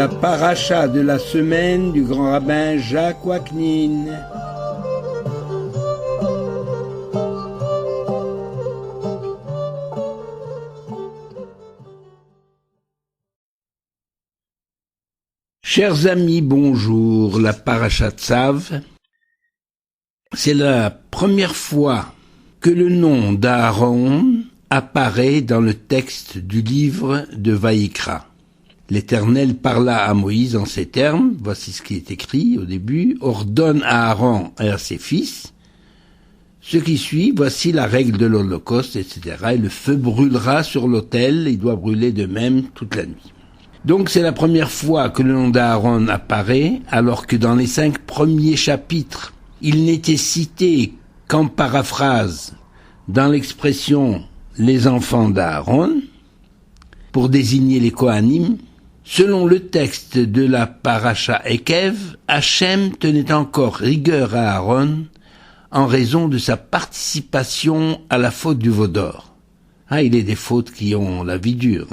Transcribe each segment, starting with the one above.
la paracha de la semaine du grand rabbin Jacques Waknin. Chers amis, bonjour. La paracha Tzav, c'est la première fois que le nom d'Aaron apparaît dans le texte du livre de Vaïkra. L'Éternel parla à Moïse en ces termes, voici ce qui est écrit au début, « Ordonne à Aaron et à ses fils, ce qui suit, voici la règle de l'Holocauste, etc. Et le feu brûlera sur l'autel, il doit brûler de même toute la nuit. » Donc c'est la première fois que le nom d'Aaron apparaît, alors que dans les 5 premiers chapitres, il n'était cité qu'en paraphrase dans l'expression « les enfants d'Aaron » pour désigner les Kohanim. Selon le texte de la paracha Ekev, Hachem tenait encore rigueur à Aaron en raison de sa participation à la faute du veau d'or. Il est des fautes qui ont la vie dure.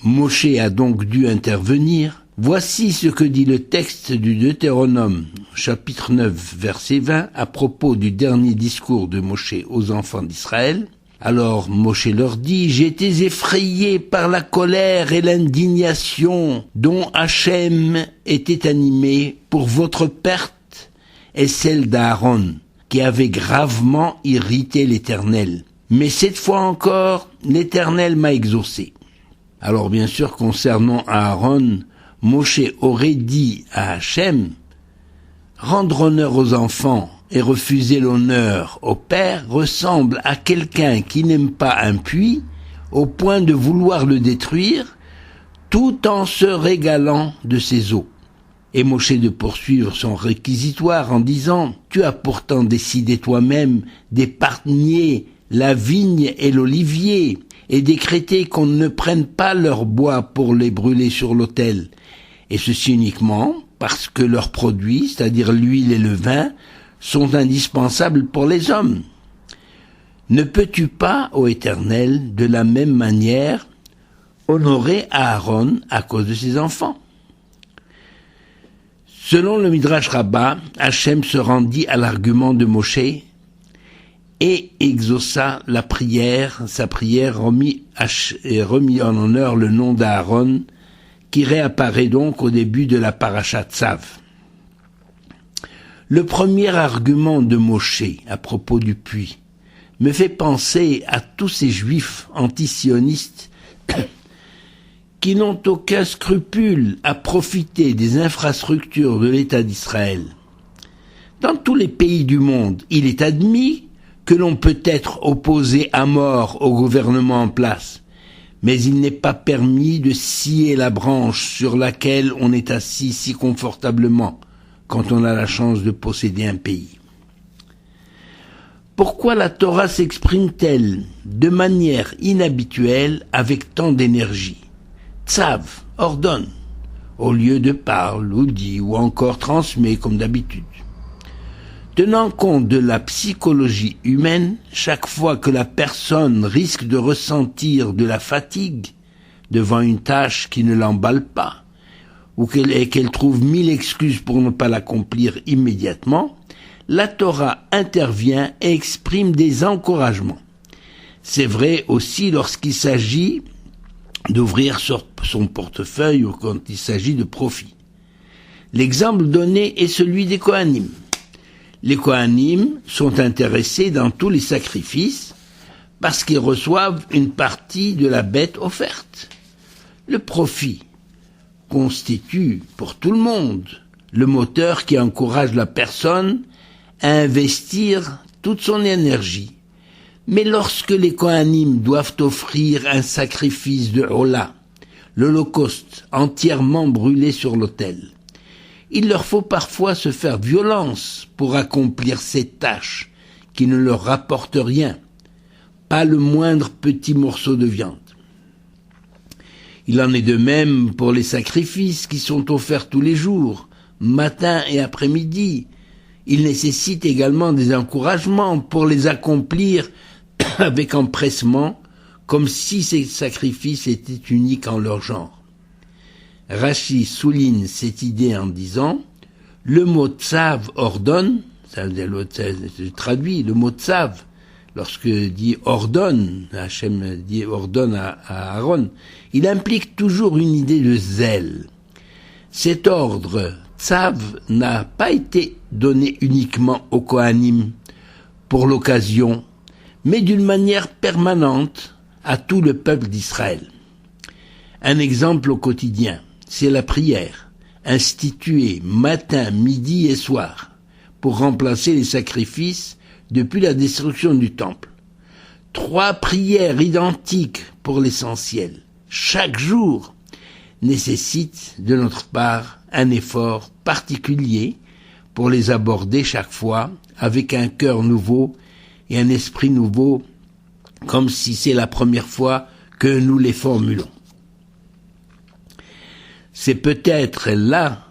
Moshe a donc dû intervenir. Voici ce que dit le texte du Deutéronome, chapitre 9, verset 20, à propos du dernier discours de Moshe aux enfants d'Israël. Alors Moshe leur dit, « J'étais effrayé par la colère et l'indignation dont Hachem était animé pour votre perte et celle d'Aaron, qui avait gravement irrité l'Éternel. Mais cette fois encore, l'Éternel m'a exaucé. » Alors bien sûr, concernant Aaron, Moshe aurait dit à Hachem, « Rendre honneur aux enfants et refuser l'honneur au père ressemble à quelqu'un qui n'aime pas un puits au point de vouloir le détruire tout en se régalant de ses eaux. » Et Moshe de poursuivre son réquisitoire en disant, « Tu as pourtant décidé toi-même d'épargner la vigne et l'olivier, et décréter qu'on ne prenne pas leur bois pour les brûler sur l'autel, et ceci uniquement parce que leurs produits, c'est-à-dire l'huile et le vin, sont indispensables pour les hommes. Ne peux-tu pas, ô Éternel, de la même manière, honorer Aaron à cause de ses enfants ?» Selon le Midrash Rabbah, Hachem se rendit à l'argument de Moshe et exauça la prière, sa prière remit en honneur le nom d'Aaron, qui réapparaît donc au début de la paracha Tzav. Le premier argument de Moshe à propos du puits me fait penser à tous ces juifs antisionistes qui n'ont aucun scrupule à profiter des infrastructures de l'État d'Israël. Dans tous les pays du monde, il est admis que l'on peut être opposé à mort au gouvernement en place, mais il n'est pas permis de scier la branche sur laquelle on est assis si confortablement quand on a la chance de posséder un pays. Pourquoi la Torah s'exprime-t-elle de manière inhabituelle avec tant d'énergie? Tzav, ordonne, au lieu de parle ou dit ou encore transmet comme d'habitude. Tenant compte de la psychologie humaine, chaque fois que la personne risque de ressentir de la fatigue devant une tâche qui ne l'emballe pas, ou qu'elle trouve 1000 excuses pour ne pas l'accomplir immédiatement, la Torah intervient et exprime des encouragements. C'est vrai aussi lorsqu'il s'agit d'ouvrir son portefeuille ou quand il s'agit de profit. L'exemple donné est celui des Kohanim. Les Kohanim sont intéressés dans tous les sacrifices parce qu'ils reçoivent une partie de la bête offerte. Le profit constitue pour tout le monde le moteur qui encourage la personne à investir toute son énergie. Mais lorsque les Kohanim doivent offrir un sacrifice de Hola, l'Holocauste entièrement brûlé sur l'autel, il leur faut parfois se faire violence pour accomplir ces tâches qui ne leur rapportent rien, pas le moindre petit morceau de viande. Il en est de même pour les sacrifices qui sont offerts tous les jours, matin et après-midi. Il nécessite également des encouragements pour les accomplir avec empressement, comme si ces sacrifices étaient uniques en leur genre. Rashi souligne cette idée en disant « Le mot tsav ordonne », ça veut dire, je traduis, le mot tsav, lorsque dit ordonne, Hachem dit ordonne à Aaron, il implique toujours une idée de zèle. Cet ordre, tsav, n'a pas été donné uniquement aux Kohanim pour l'occasion, mais d'une manière permanente à tout le peuple d'Israël. Un exemple au quotidien, c'est la prière, instituée matin, midi et soir, pour remplacer les sacrifices depuis la destruction du temple. 3 prières identiques pour l'essentiel, chaque jour, nécessitent de notre part un effort particulier pour les aborder chaque fois avec un cœur nouveau et un esprit nouveau, comme si c'est la première fois que nous les formulons. C'est peut-être là,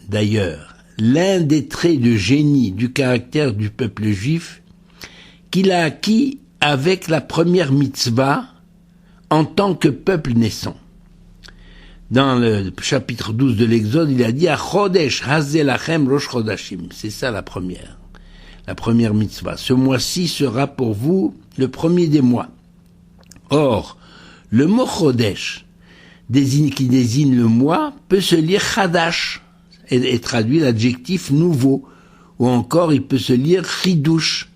d'ailleurs, l'un des traits de génie du caractère du peuple juif qu'il a acquis avec la première mitzvah en tant que peuple naissant. Dans le chapitre 12 de l'Exode, il a dit « Achodesh hazeh lachem rosh chodashim ». C'est ça la première mitzvah. Ce mois-ci sera pour vous le premier des mois. Or, le mot chodesh, qui désigne le mois, peut se lire chadash et traduit l'adjectif nouveau, ou encore il peut se lire chidush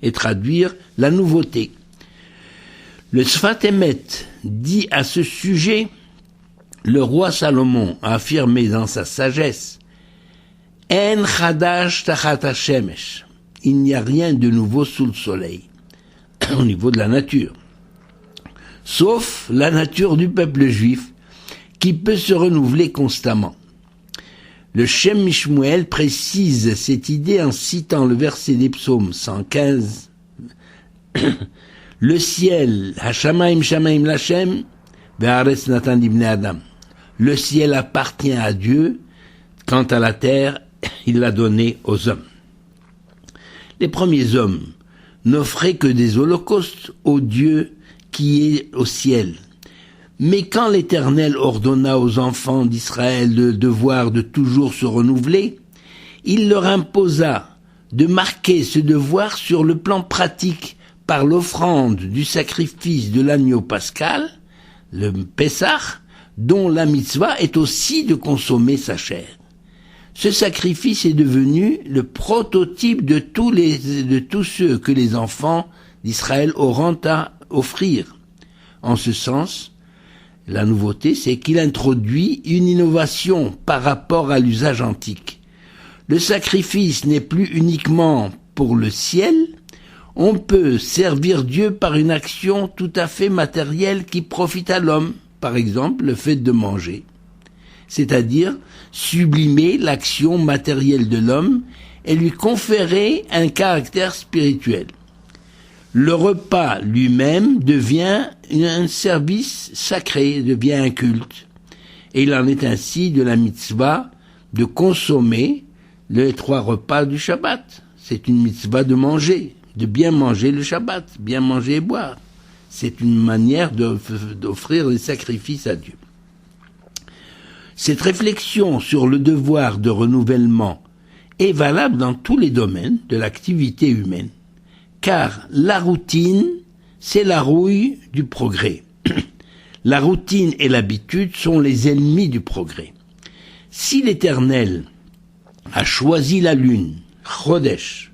et traduire la nouveauté. Le Sfat Emet dit à ce sujet, le roi Salomon a affirmé dans sa sagesse, En chadash tachat hashemesh, il n'y a rien de nouveau sous le soleil, au niveau de la nature, sauf la nature du peuple juif, qui peut se renouveler constamment. Le Shem Mishmuel précise cette idée en citant le verset des psaumes 115. Le ciel, Hashamaim Shamaim Lachem, Ve'aretz Natan Ibne Adam. Le ciel appartient à Dieu, quant à la terre, il l'a donnée aux hommes. Les premiers hommes n'offraient que des holocaustes au Dieu qui est au ciel. Mais quand l'Éternel ordonna aux enfants d'Israël le devoir de toujours se renouveler, il leur imposa de marquer ce devoir sur le plan pratique par l'offrande du sacrifice de l'agneau pascal, le Pessah, dont la mitzvah est aussi de consommer sa chair. Ce sacrifice est devenu le prototype de tous ceux que les enfants d'Israël auront à offrir. En ce sens, la nouveauté, c'est qu'il introduit une innovation par rapport à l'usage antique. Le sacrifice n'est plus uniquement pour le ciel, on peut servir Dieu par une action tout à fait matérielle qui profite à l'homme, par exemple le fait de manger. C'est-à-dire sublimer l'action matérielle de l'homme et lui conférer un caractère spirituel. Le repas lui-même devient un service sacré, devient un culte. Et il en est ainsi de la mitzvah de consommer les 3 repas du Shabbat. C'est une mitzvah de manger, de bien manger le Shabbat, bien manger et boire. C'est une manière d'offrir des sacrifices à Dieu. Cette réflexion sur le devoir de renouvellement est valable dans tous les domaines de l'activité humaine. Car la routine, c'est la rouille du progrès. La routine et l'habitude sont les ennemis du progrès. Si l'Éternel a choisi la lune, Chodesh,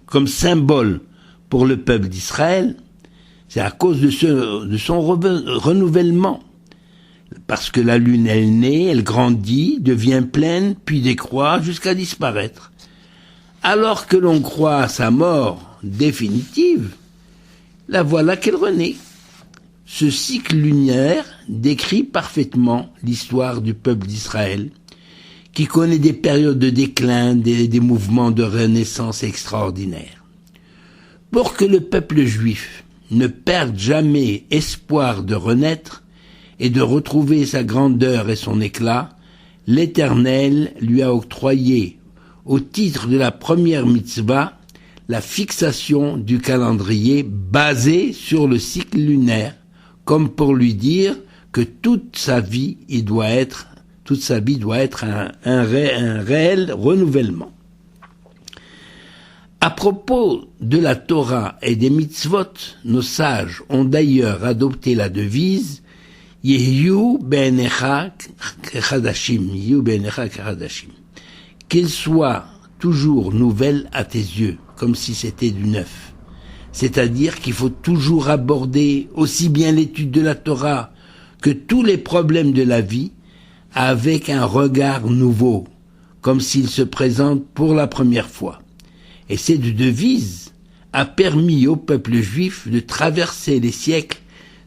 comme symbole pour le peuple d'Israël, c'est à cause de son renouvellement. Parce que la lune, elle naît, elle grandit, devient pleine, puis décroît jusqu'à disparaître. Alors que l'on croit à sa mort définitive, la voilà qu'elle renaît. Ce cycle lunaire décrit parfaitement l'histoire du peuple d'Israël, qui connaît des périodes de déclin, des mouvements de renaissance extraordinaires. Pour que le peuple juif ne perde jamais espoir de renaître et de retrouver sa grandeur et son éclat, l'Éternel lui a octroyé, au titre de la première mitzvah, la fixation du calendrier basé sur le cycle lunaire, comme pour lui dire que toute sa vie doit être un réel renouvellement. À propos de la Torah et des mitzvot, nos sages ont d'ailleurs adopté la devise Yehiyu be'enecha kechadashim, qu'elle soit toujours nouvelle à tes yeux, comme si c'était du neuf. C'est-à-dire qu'il faut toujours aborder aussi bien l'étude de la Torah que tous les problèmes de la vie avec un regard nouveau, comme s'il se présente pour la première fois. Et cette devise a permis au peuple juif de traverser les siècles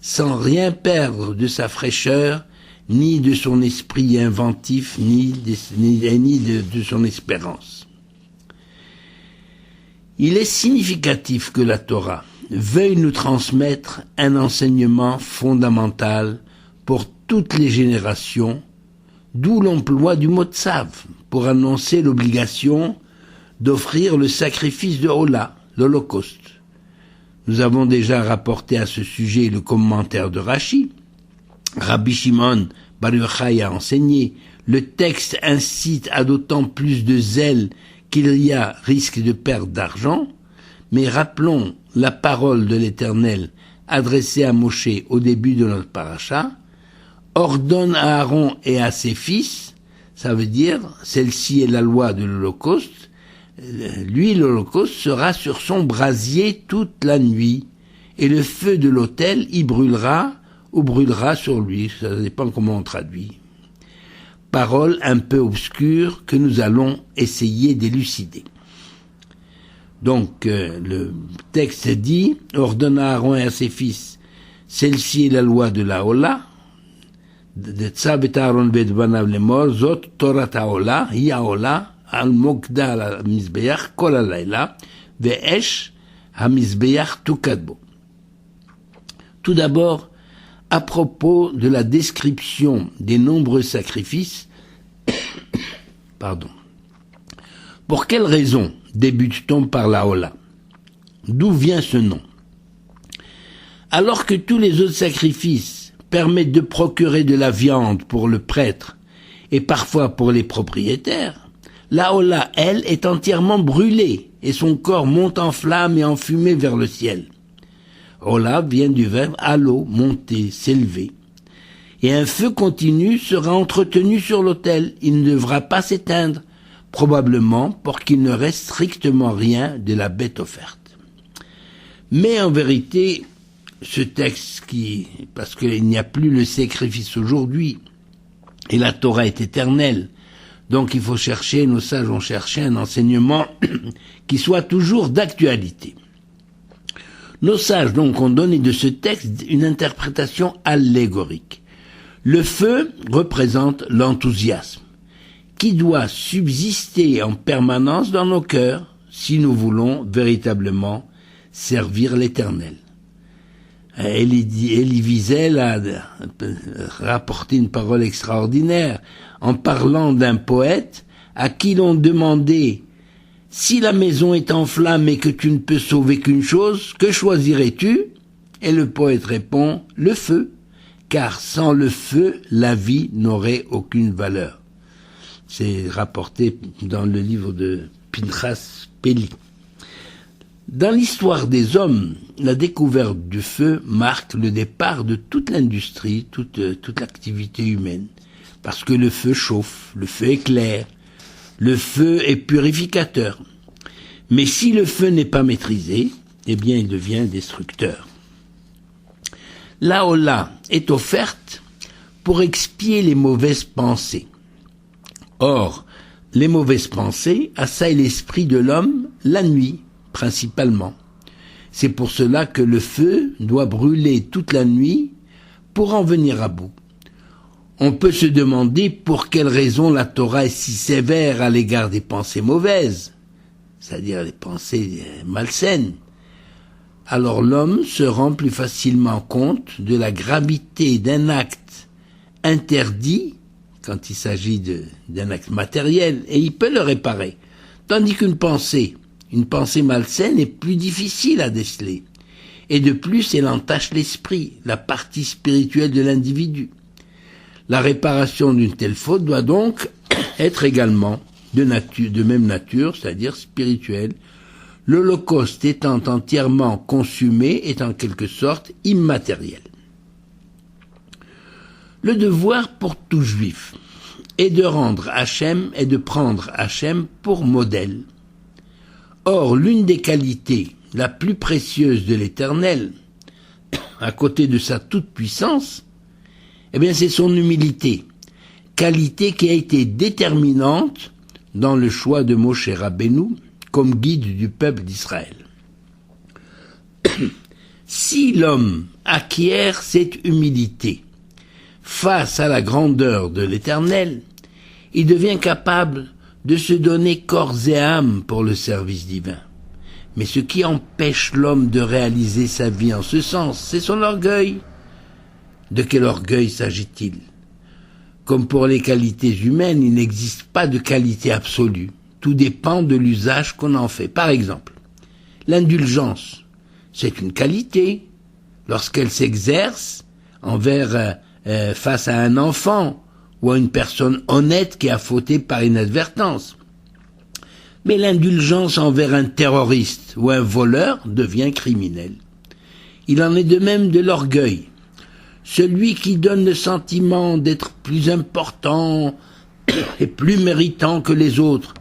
sans rien perdre de sa fraîcheur, ni de son esprit inventif, ni de son espérance. Il est significatif que la Torah veuille nous transmettre un enseignement fondamental pour toutes les générations, d'où l'emploi du mot tsav pour annoncer l'obligation d'offrir le sacrifice de Ola, l'Holocauste. Nous avons déjà rapporté à ce sujet le commentaire de Rashi. Rabbi Shimon Bar Yochai a enseigné, le texte incite à d'autant plus de zèle qu'il y a risque de perte d'argent, mais rappelons la parole de l'Éternel adressée à Moshe au début de notre paracha, ordonne à Aaron et à ses fils, ça veut dire, celle-ci est la loi de l'Holocauste, lui, l'Holocauste, sera sur son brasier toute la nuit, et le feu de l'autel y brûlera ou brûlera sur lui, ça dépend comment on traduit. Parole un peu obscure que nous allons essayer d'élucider. Donc, le texte dit, ordonne à Aaron et à ses fils, celle-ci est la loi de la Ola, de Tzav et Aaron bet banav lemor, zot Torah haola, hi haola, al mokda al mizbeach kol halayla, ve'esh hamizbeach tukadbo. Tout d'abord, à propos de la description des nombreux sacrifices, Pour quelle raison débute-t-on par la Hola? D'où vient ce nom? Alors que tous les autres sacrifices permettent de procurer de la viande pour le prêtre et parfois pour les propriétaires, la Hola, elle, est entièrement brûlée et son corps monte en flammes et en fumée vers le ciel. Hola vient du verbe halo, monter, s'élever. Et un feu continu sera entretenu sur l'autel, il ne devra pas s'éteindre, probablement pour qu'il ne reste strictement rien de la bête offerte. Mais en vérité, ce texte parce qu'il n'y a plus le sacrifice aujourd'hui, et la Torah est éternelle, donc il faut chercher, nos sages ont cherché un enseignement qui soit toujours d'actualité. Nos sages donc ont donné de ce texte une interprétation allégorique. Le feu représente l'enthousiasme, qui doit subsister en permanence dans nos cœurs si nous voulons véritablement servir l'Éternel. Elie Wiesel a rapporté une parole extraordinaire en parlant d'un poète à qui l'on demandait « Si la maison est en flammes et que tu ne peux sauver qu'une chose, que choisirais-tu » Et le poète répond « Le feu, car sans le feu, la vie n'aurait aucune valeur. » C'est rapporté dans le livre de Pinchas Peli. Dans l'histoire des hommes, la découverte du feu marque le départ de toute l'industrie, toute l'activité humaine. Parce que le feu chauffe, le feu éclaire, le feu est purificateur. Mais si le feu n'est pas maîtrisé, eh bien il devient destructeur. La Hola est offerte pour expier les mauvaises pensées. Or, les mauvaises pensées assaillent l'esprit de l'homme la nuit, principalement. C'est pour cela que le feu doit brûler toute la nuit pour en venir à bout. On peut se demander pour quelle raison la Torah est si sévère à l'égard des pensées mauvaises, c'est-à-dire les pensées malsaines. Alors l'homme se rend plus facilement compte de la gravité d'un acte interdit, quand il s'agit d'un acte matériel, et il peut le réparer, tandis qu'une pensée malsaine est plus difficile à déceler. Et de plus, elle entache l'esprit, la partie spirituelle de l'individu. La réparation d'une telle faute doit donc être également de même nature, c'est-à-dire spirituelle. L'Holocauste étant entièrement consumé est en quelque sorte immatériel. Le devoir pour tout juif est de rendre Hachem et de prendre Hachem pour modèle. Or, l'une des qualités la plus précieuse de l'Éternel, à côté de sa toute-puissance, c'est son humilité, qualité qui a été déterminante dans le choix de Moshe Rabbeinu comme guide du peuple d'Israël. Si l'homme acquiert cette humilité face à la grandeur de l'Éternel, il devient capable de se donner corps et âme pour le service divin. Mais ce qui empêche l'homme de réaliser sa vie en ce sens, c'est son orgueil. De quel orgueil s'agit-il? Comme pour les qualités humaines, il n'existe pas de qualité absolue. Tout dépend de l'usage qu'on en fait. Par exemple, l'indulgence, c'est une qualité lorsqu'elle s'exerce face à un enfant ou à une personne honnête qui a fauté par inadvertance. Mais l'indulgence envers un terroriste ou un voleur devient criminel. Il en est de même de l'orgueil. Celui qui donne le sentiment d'être plus important et plus méritant que les autres,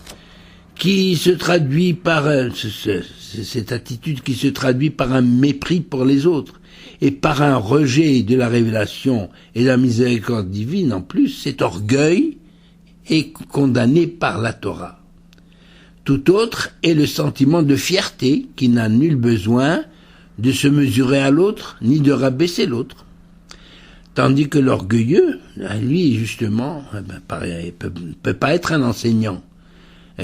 qui se traduit par cette attitude qui se traduit par un mépris pour les autres et par un rejet de la révélation et de la miséricorde divine en plus, cet orgueil est condamné par la Torah. Tout autre est le sentiment de fierté qui n'a nul besoin de se mesurer à l'autre ni de rabaisser l'autre. Tandis que l'orgueilleux, lui justement, peut pas être un enseignant,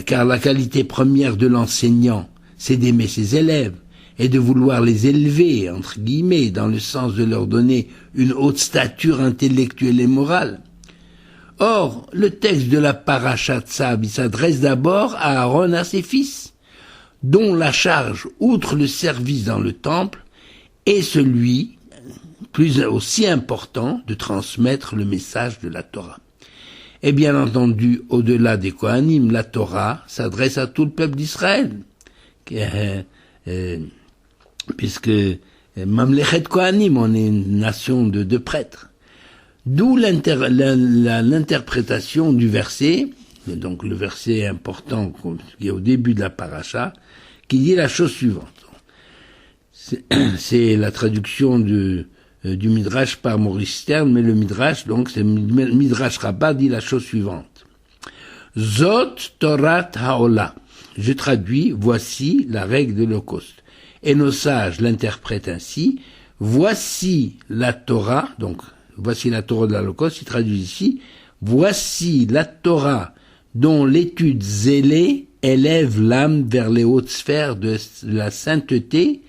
car la qualité première de l'enseignant, c'est d'aimer ses élèves et de vouloir les élever, entre guillemets, dans le sens de leur donner une haute stature intellectuelle et morale. Or, le texte de la Parashat Tzav, il s'adresse d'abord à Aaron et à ses fils, dont la charge, outre le service dans le temple, est celui, plus aussi important, de transmettre le message de la Torah. Et bien entendu, au-delà des Kohanim, la Torah s'adresse à tout le peuple d'Israël, puisque Mamlechet Kohanim, on est une nation de prêtres. D'où l'interprétation du verset, donc le verset important qui est au début de la paracha, qui dit la chose suivante. C'est la traduction du Midrash par Maurice Stern, mais le Midrash, donc c'est Midrash Rabbah, dit la chose suivante. Zot Torat Haola. Je traduis, voici la règle de l'Holocauste. Et nos sages l'interprètent ainsi, voici la Torah, donc voici la Torah de l'Holocauste, il traduit ici, voici la Torah dont l'étude zélée élève l'âme vers les hautes sphères de la sainteté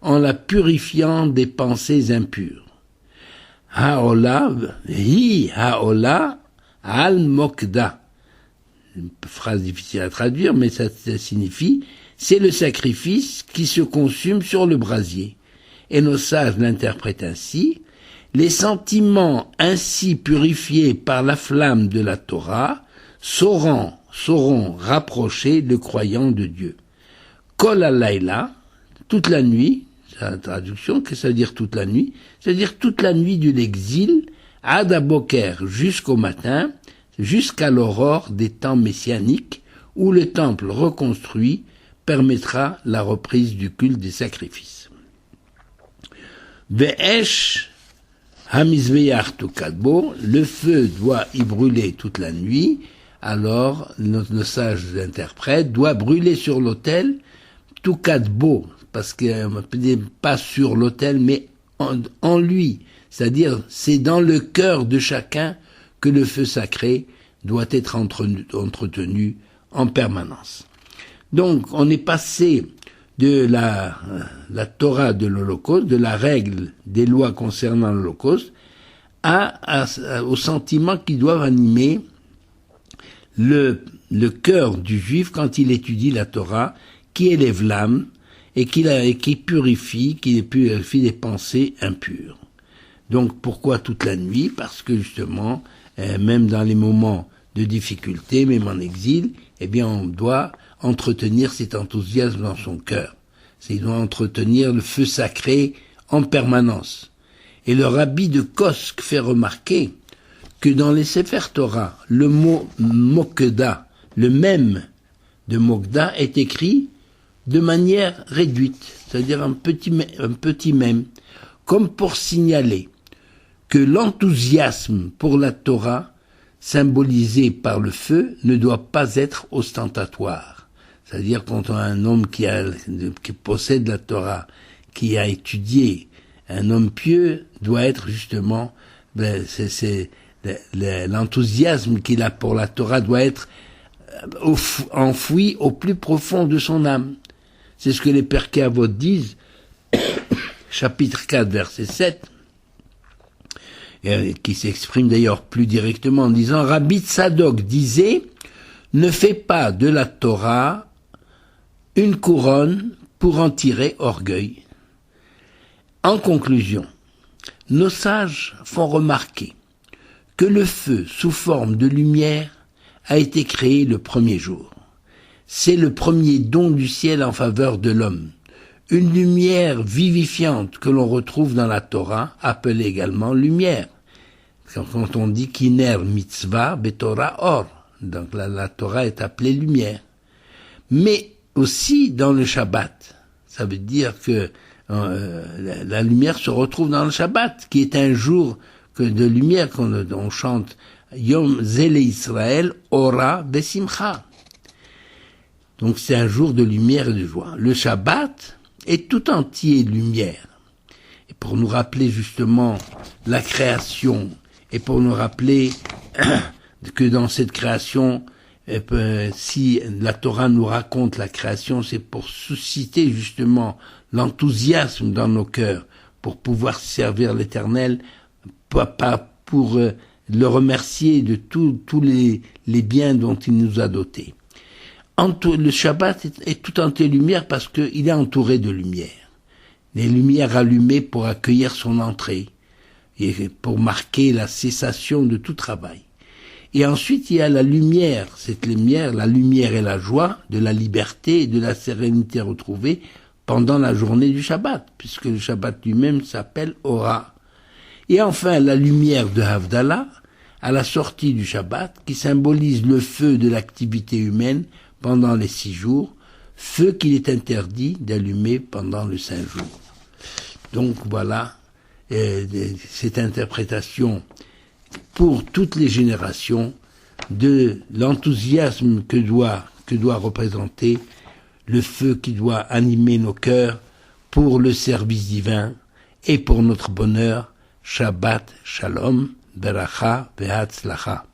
en la purifiant des pensées impures. Haola, hi haola al mokda. Une phrase difficile à traduire, mais ça signifie, c'est le sacrifice qui se consume sur le brasier. Et nos sages l'interprètent ainsi, les sentiments ainsi purifiés par la flamme de la Torah sauront rapprocher le croyant de Dieu. Kol halayla, toute la nuit, c'est la traduction, qu'est-ce que ça veut dire toute la nuit? C'est-à-dire toute la nuit de l'exil, ad aboker, jusqu'au matin, jusqu'à l'aurore des temps messianiques, où le temple reconstruit permettra la reprise du culte des sacrifices. Ve'esh hamizveyach tukadbo, le feu doit y brûler toute la nuit, alors nos sages interprètes doit brûler sur l'autel tukadbo, parce que pas sur l'autel, mais en lui, c'est-à-dire c'est dans le cœur de chacun que le feu sacré doit être entretenu en permanence. Donc, on est passé de la Torah de l'Holocauste, de la règle des lois concernant l'Holocauste, aux sentiments qui doivent animer le cœur du juif quand il étudie la Torah, qui élève l'âme et qui purifie des pensées impures. Donc, pourquoi toute la nuit? Parce que justement, même dans les moments de difficulté, même en exil, eh bien on doit entretenir cet enthousiasme dans son cœur. Il doit entretenir le feu sacré en permanence. Et le rabbi de Kosk fait remarquer que dans les Sefer Torah, le mot Mokda, le même de Mokda, est écrit de manière réduite, c'est-à-dire un petit mème, comme pour signaler que l'enthousiasme pour la Torah, symbolisé par le feu, ne doit pas être ostentatoire. C'est-à-dire quand on a un homme qui possède la Torah, qui a étudié, un homme pieux doit être justement, l'enthousiasme qu'il a pour la Torah doit être enfoui au plus profond de son âme. C'est ce que les Perkei Avot disent, chapitre 4, verset 7, qui s'exprime d'ailleurs plus directement en disant « Rabbi Tzadok disait, ne fais pas de la Torah une couronne pour en tirer orgueil. » En conclusion, nos sages font remarquer que le feu sous forme de lumière a été créé le premier jour. C'est le premier don du ciel en faveur de l'homme. Une lumière vivifiante que l'on retrouve dans la Torah, appelée également lumière. Quand on dit Kiner mitzvah betorah or, donc la Torah est appelée lumière. Mais aussi dans le Shabbat. Ça veut dire que la lumière se retrouve dans le Shabbat, qui est un jour de lumière on chante Yom Zele Israël Ora Besimcha. Donc c'est un jour de lumière et de joie. Le Shabbat est tout entier lumière. Et pour nous rappeler justement la création, et pour nous rappeler que dans cette création, si la Torah nous raconte la création, c'est pour susciter justement l'enthousiasme dans nos cœurs, pour pouvoir servir l'Éternel, pas pour le remercier de tous les biens dont il nous a dotés. Le Shabbat est tout entier lumière parce qu'il est entouré de lumière. Les lumières allumées pour accueillir son entrée et pour marquer la cessation de tout travail. Et ensuite, il y a la lumière. Cette lumière, la lumière et la joie de la liberté et de la sérénité retrouvée pendant la journée du Shabbat, puisque le Shabbat lui-même s'appelle Ora. Et enfin, la lumière de Havdalah, à la sortie du Shabbat, qui symbolise le feu de l'activité humaine pendant les 6 jours, feu qu'il est interdit d'allumer pendant le 5 jours. Donc voilà cette interprétation pour toutes les générations de l'enthousiasme que doit représenter le feu qui doit animer nos cœurs pour le service divin et pour notre bonheur. Shabbat Shalom, Beracha Ve'Hatzlacha.